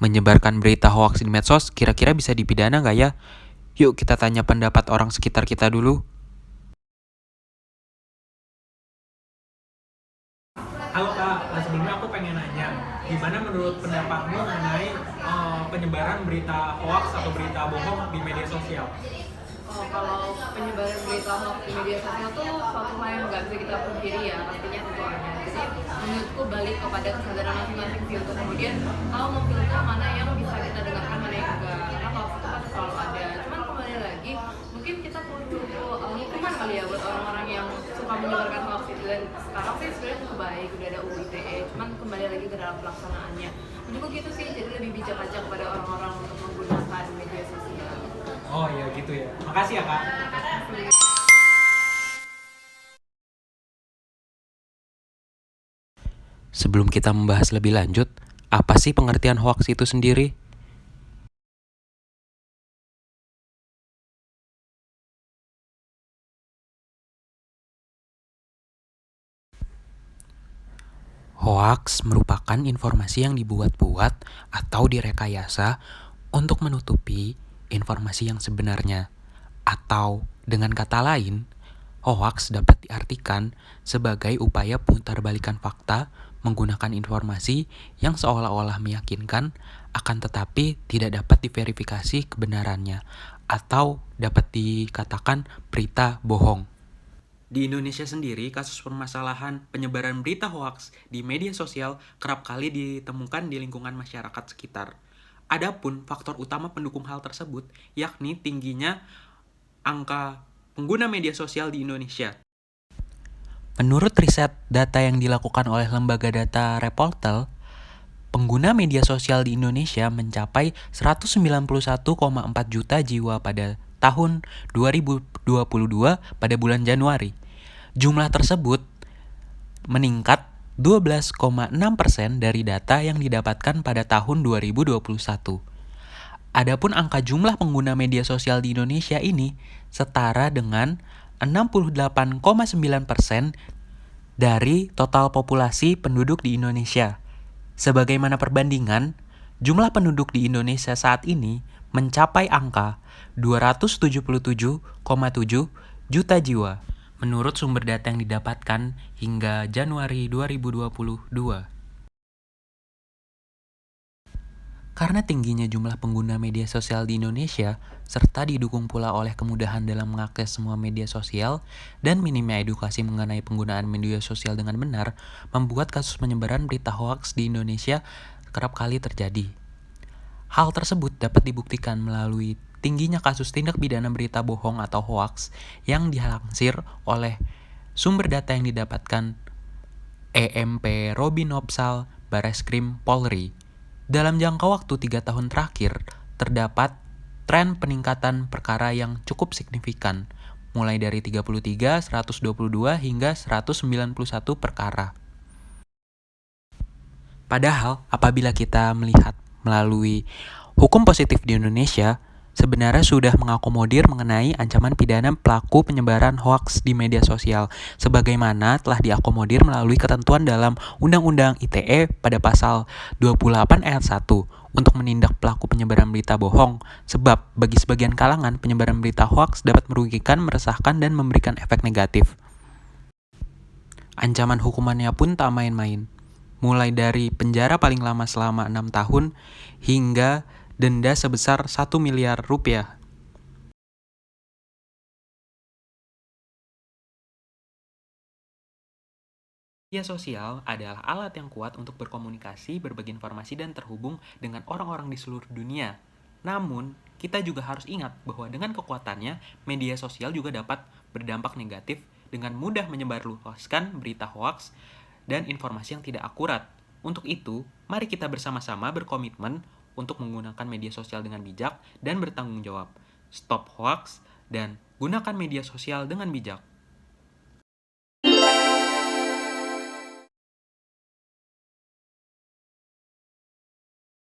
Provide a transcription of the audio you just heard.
Menyebarkan berita hoaks di medsos kira-kira bisa dipidana nggak ya? Yuk kita tanya pendapat orang sekitar kita dulu. Halo Kak, sebelumnya aku pengen nanya, gimana menurut pendapatmu mengenai penyebaran berita hoax atau berita bohong di media sosial? Kalau penyebaran berita hoax di media sosial tuh suatu hal yang nggak bisa kita pungkiri ya, pastinya tentu ada. Jadi menurutku balik kepada kesadaran masing-masing sih untuk kemudian tahu memfilter mana yang bisa kita dengarkan, mana yang enggak. Karena hoax itu kan selalu ada. Cuman kembali lagi, mungkin kita perlu hukuman kali ya buat orang-orang yang suka menyebarkan hoax itu. Dan sekarang sih sebenarnya cukup baik, udah ada UU ITE. Cuman kembali lagi ke dalam pelaksanaannya. Menurutku gitu sih, jadi lebih bijak aja kepada orang-orang untuk menggunakan media sosial. Oh ya gitu ya, makasih ya Kak. Sebelum kita membahas lebih lanjut, apa sih pengertian hoaks itu sendiri? Hoaks merupakan informasi yang dibuat-buat atau direkayasa untuk menutupi informasi yang sebenarnya. Atau dengan kata lain, hoaks dapat diartikan sebagai upaya pemutarbalikan fakta menggunakan informasi yang seolah-olah meyakinkan akan tetapi tidak dapat diverifikasi kebenarannya atau dapat dikatakan berita bohong. Di Indonesia sendiri, kasus permasalahan penyebaran berita hoaks di media sosial kerap kali ditemukan di lingkungan masyarakat sekitar. Adapun faktor utama pendukung hal tersebut, yakni tingginya angka pengguna media sosial di Indonesia. Menurut riset data yang dilakukan oleh lembaga data Reportel, pengguna media sosial di Indonesia mencapai 191,4 juta jiwa pada tahun 2022 pada bulan Januari. Jumlah tersebut meningkat 12,6% dari data yang didapatkan pada tahun 2021. Adapun angka jumlah pengguna media sosial di Indonesia ini setara dengan 68,9% dari total populasi penduduk di Indonesia. Sebagaimana perbandingan, jumlah penduduk di Indonesia saat ini mencapai angka 277,7 juta jiwa menurut sumber data yang didapatkan hingga Januari 2022. Karena tingginya jumlah pengguna media sosial di Indonesia, serta didukung pula oleh kemudahan dalam mengakses semua media sosial dan minimnya edukasi mengenai penggunaan media sosial dengan benar, membuat kasus penyebaran berita hoaks di Indonesia kerap kali terjadi. Hal tersebut dapat dibuktikan melalui tingginya kasus tindak pidana berita bohong atau hoaks yang dilansir oleh sumber data yang didapatkan EMP Robin Nopsal Bareskrim Polri. Dalam jangka waktu 3 tahun terakhir, terdapat tren peningkatan perkara yang cukup signifikan, mulai dari 33, 122, hingga 191 perkara. Padahal, apabila kita melihat melalui hukum positif di Indonesia, sebenarnya sudah mengakomodir mengenai ancaman pidana pelaku penyebaran hoaks di media sosial, sebagaimana telah diakomodir melalui ketentuan dalam Undang-Undang ITE pada pasal 28 ayat 1 untuk menindak pelaku penyebaran berita bohong, sebab bagi sebagian kalangan penyebaran berita hoaks dapat merugikan, meresahkan, dan memberikan efek negatif. Ancaman hukumannya pun tak main-main, mulai dari penjara paling lama selama 6 tahun hingga denda sebesar 1 miliar rupiah. Media sosial adalah alat yang kuat untuk berkomunikasi, berbagi informasi, dan terhubung dengan orang-orang di seluruh dunia. Namun, kita juga harus ingat bahwa dengan kekuatannya, media sosial juga dapat berdampak negatif dengan mudah menyebarluaskan berita hoaks dan informasi yang tidak akurat. Untuk itu, mari kita bersama-sama berkomitmen untuk menggunakan media sosial dengan bijak dan bertanggung jawab. Stop hoaks dan gunakan media sosial dengan bijak.